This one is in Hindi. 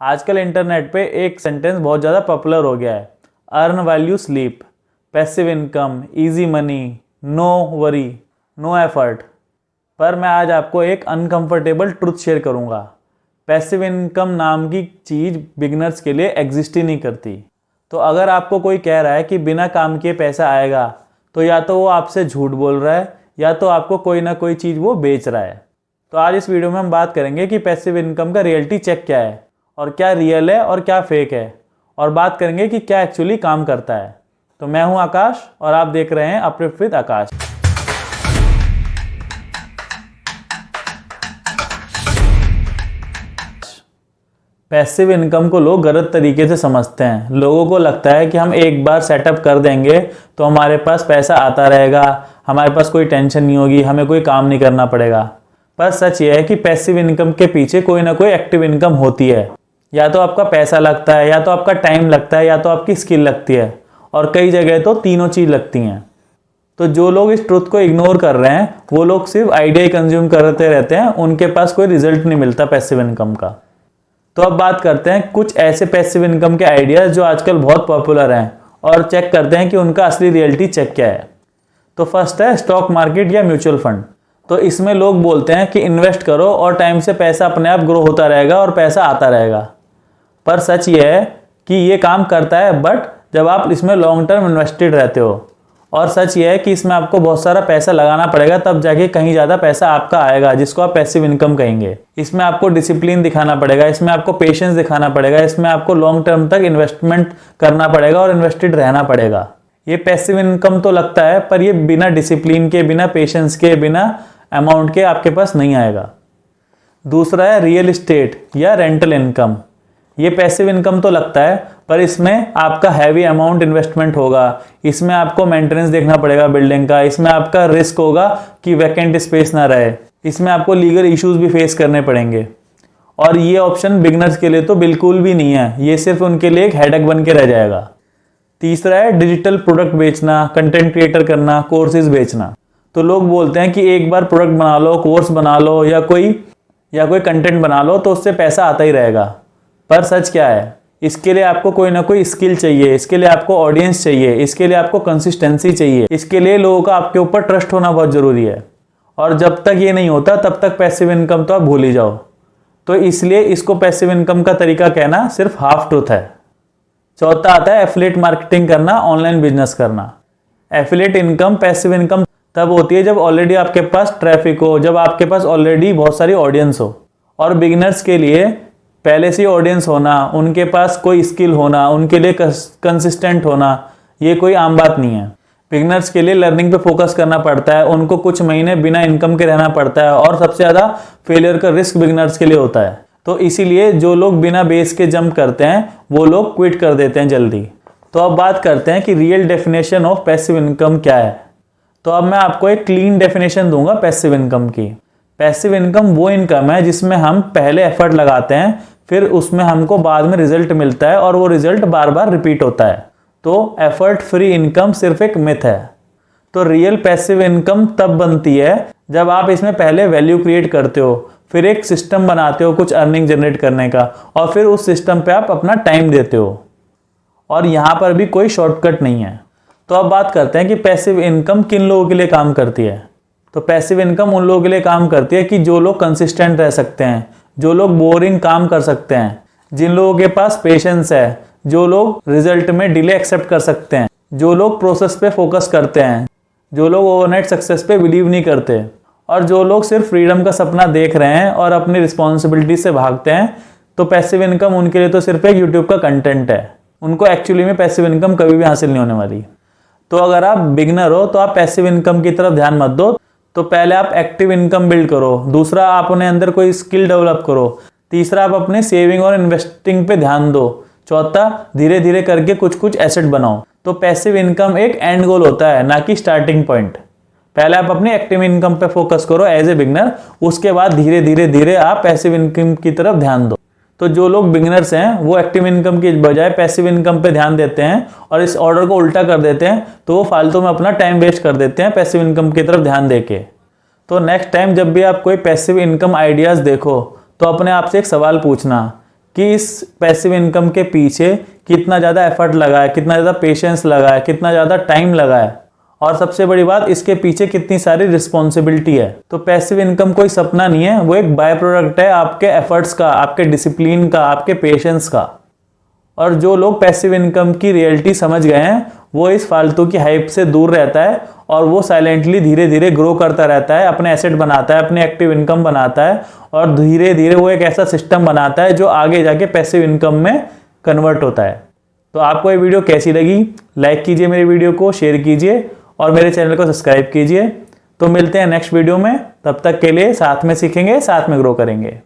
आजकल इंटरनेट पे एक सेंटेंस बहुत ज़्यादा पॉपुलर हो गया है, earn while you sleep, passive income, easy money, no worry, no effort. पर मैं आज आपको एक अनकंफर्टेबल ट्रुथ शेयर करूंगा। पैसिव इनकम नाम की चीज़ बिगनर्स के लिए एग्जिस्ट ही नहीं करती। तो अगर आपको कोई कह रहा है कि बिना काम किए पैसा आएगा, तो या तो वो आपसे झूठ बोल रहा है या तो आपको कोई ना कोई चीज़ वो बेच रहा है। तो आज इस वीडियो में हम बात करेंगे कि पैसिव इनकम का रियलिटी चेक क्या है और क्या रियल है और क्या फेक है, और बात करेंगे कि क्या एक्चुअली काम करता है। तो मैं हूं आकाश और आप देख रहे हैं uplift with Akash. Passive income को लोग गलत तरीके से समझते हैं। लोगों को लगता है कि हम एक बार सेटअप कर देंगे तो हमारे पास पैसा आता रहेगा, हमारे पास कोई टेंशन नहीं होगी, हमें कोई काम नहीं करना पड़ेगा। पर सच ये है कि पैसिव इनकम के पीछे कोई ना कोई एक्टिव इनकम होती है। या तो आपका पैसा लगता है, या तो आपका टाइम लगता है, या तो आपकी स्किल लगती है, और कई जगह तो तीनों चीज़ लगती हैं। तो जो लोग इस ट्रुथ को इग्नोर कर रहे हैं वो लोग सिर्फ आइडिया ही कंज्यूम करते रहते हैं, उनके पास कोई रिजल्ट नहीं मिलता पैसिव इनकम का। तो अब बात करते हैं कुछ ऐसे पैसिव इनकम के आइडियाज़ जो आजकल बहुत पॉपुलर हैं, और चेक करते हैं कि उनका असली रियलिटी चेक क्या है। तो फर्स्ट है स्टॉक मार्केट या म्यूचुअल फंड। तो इसमें लोग बोलते हैं कि इन्वेस्ट करो और टाइम से पैसा अपने आप ग्रो होता रहेगा और पैसा आता रहेगा। पर सच ये है कि ये काम करता है, बट जब आप इसमें लॉन्ग टर्म इन्वेस्टेड रहते हो। और सच ये है कि इसमें आपको बहुत सारा पैसा लगाना पड़ेगा, तब जाके कहीं ज़्यादा पैसा आपका आएगा, जिसको आप पैसिव इनकम कहेंगे। इसमें आपको डिसिप्लिन दिखाना पड़ेगा, इसमें आपको पेशेंस दिखाना पड़ेगा, इसमें आपको लॉन्ग टर्म तक इन्वेस्टमेंट करना पड़ेगा और इन्वेस्टेड रहना पड़ेगा। ये पैसिव इनकम तो लगता है, पर ये बिना डिसिप्लिन के, बिना पेशेंस के, बिना अमाउंट के आपके पास नहीं आएगा। दूसरा है रियल इस्टेट या रेंटल इनकम। ये पैसिव इनकम तो लगता है, पर इसमें आपका हैवी अमाउंट इन्वेस्टमेंट होगा, इसमें आपको मेंटेनेंस देखना पड़ेगा बिल्डिंग का, इसमें आपका रिस्क होगा कि वैकेंट स्पेस ना रहे, इसमें आपको लीगल इश्यूज भी फेस करने पड़ेंगे। और ये ऑप्शन बिगनर्स के लिए तो बिल्कुल भी नहीं है, ये सिर्फ उनके लिए एक हेडेक बन के रह जाएगा। तीसरा है डिजिटल प्रोडक्ट बेचना, कंटेंट क्रिएटर करना, कोर्सेज बेचना। तो लोग बोलते हैं कि एक बार प्रोडक्ट बना लो, कोर्स बना लो, या कोई कंटेंट बना लो तो उससे पैसा आता ही रहेगा। पर सच क्या है, इसके लिए आपको कोई ना कोई स्किल चाहिए, इसके लिए आपको ऑडियंस चाहिए, इसके लिए आपको कंसिस्टेंसी चाहिए, इसके लिए लोगों का आपके ऊपर ट्रस्ट होना बहुत ज़रूरी है। और जब तक ये नहीं होता तब तक पैसिव इनकम तो आप भूल ही जाओ। तो इसलिए इसको पैसिव इनकम का तरीका कहना सिर्फ हाफ ट्रूथ है। चौथा आता है एफिलिएट मार्केटिंग करना, ऑनलाइन बिजनेस करना। एफिलिएट इनकम पैसिव इनकम तब होती है जब ऑलरेडी आपके पास ट्रैफिक हो, जब आपके पास ऑलरेडी बहुत सारी ऑडियंस हो। और बिगिनर्स के लिए पहले से ऑडियंस होना, उनके पास कोई स्किल होना, उनके लिए कंसिस्टेंट होना, ये कोई आम बात नहीं है। बिगिनर्स के लिए लर्निंग पे फोकस करना पड़ता है, उनको कुछ महीने बिना इनकम के रहना पड़ता है, और सबसे ज़्यादा फेलियर का रिस्क बिगिनर्स के लिए होता है। तो इसीलिए जो लोग बिना बेस के जंप करते हैं वो लोग क्विट कर देते हैं जल्दी। तो अब बात करते हैं कि real definition of passive income क्या है। तो अब मैं आपको एक क्लीन डेफिनेशन दूंगा पैसिव इनकम की। पैसिव इनकम वो इनकम है जिसमें हम पहले एफर्ट लगाते हैं, फिर उसमें हमको बाद में रिजल्ट मिलता है, और वो रिजल्ट बार बार रिपीट होता है। तो एफर्ट फ्री इनकम सिर्फ एक मिथ है। तो रियल पैसिव इनकम तब बनती है जब आप इसमें पहले वैल्यू क्रिएट करते हो, फिर एक सिस्टम बनाते हो कुछ अर्निंग जनरेट करने का, और फिर उस सिस्टम पे आप अपना टाइम देते हो। और यहाँ पर भी कोई शॉर्टकट नहीं है। तो अब बात करते हैं कि पैसिव इनकम किन लोगों के लिए काम करती है। तो पैसिव इनकम उन लोगों के लिए काम करती है कि जो लोग कंसिस्टेंट रह सकते हैं, जो लोग बोरिंग काम कर सकते हैं, जिन लोगों के पास पेशेंस है, जो लोग रिजल्ट में डिले एक्सेप्ट कर सकते हैं, जो लोग प्रोसेस पे फोकस करते हैं, जो लोग ओवरनाइट सक्सेस पे बिलीव नहीं करते, और जो लोग सिर्फ फ्रीडम का सपना देख रहे हैं और अपनी रिस्पॉन्सिबिलिटी से भागते हैं। तो पैसिव इनकम उनके लिए तो सिर्फ एक यूट्यूब का कंटेंट है, उनको एक्चुअली में पैसिव इनकम कभी भी हासिल नहीं होने वाली। तो अगर आप बिगनर हो तो आप पैसिव इनकम की तरफ ध्यान मत दो। तो पहले आप एक्टिव इनकम बिल्ड करो, दूसरा आप अपने अंदर कोई स्किल डेवलप करो, तीसरा आप अपने सेविंग और इन्वेस्टिंग पे ध्यान दो, चौथा धीरे धीरे करके कुछ कुछ एसेट बनाओ। तो पैसिव इनकम एक एंड गोल होता है, ना कि स्टार्टिंग पॉइंट। पहले आप अपनी एक्टिव इनकम पे फोकस करो एज ए बिगनर, उसके बाद धीरे धीरे धीरे आप पैसिव इनकम की तरफ ध्यान दो। तो जो लोग बिगिनर्स हैं वो एक्टिव इनकम की बजाय पैसिव इनकम पे ध्यान देते हैं और इस ऑर्डर को उल्टा कर देते हैं, तो वो फालतू में अपना टाइम वेस्ट कर देते हैं पैसिव इनकम की तरफ ध्यान देके। तो नेक्स्ट टाइम जब भी आप कोई पैसिव इनकम आइडियाज़ देखो तो अपने आप से एक सवाल पूछना कि इस पैसिव इनकम के पीछे कितना ज़्यादा एफर्ट लगा है, कितना ज़्यादा पेशेंस लगा है, कितना ज़्यादा टाइम लगा है, और सबसे बड़ी बात, इसके पीछे कितनी सारी रिस्पॉन्सिबिलिटी है। तो पैसिव इनकम कोई सपना नहीं है, वो एक बाय प्रोडक्ट है आपके एफर्ट्स का, आपके डिसिप्लिन का, आपके पेशेंस का। और जो लोग पैसिव इनकम की रियलिटी समझ गए हैं, वो इस फालतू की हाइप से दूर रहता है और वो साइलेंटली धीरे धीरे ग्रो करता रहता है, अपने एसेट बनाता है, अपने एक्टिव इनकम बनाता है, और धीरे धीरे वो एक ऐसा सिस्टम बनाता है जो आगे जाके पैसिव इनकम में कन्वर्ट होता है। तो आपको ये वीडियो कैसी लगी? लाइक कीजिए मेरे वीडियो को, शेयर कीजिए और मेरे चैनल को सब्सक्राइब कीजिए। तो मिलते हैं नेक्स्ट वीडियो में, तब तक के लिए साथ में सीखेंगे, साथ में ग्रो करेंगे।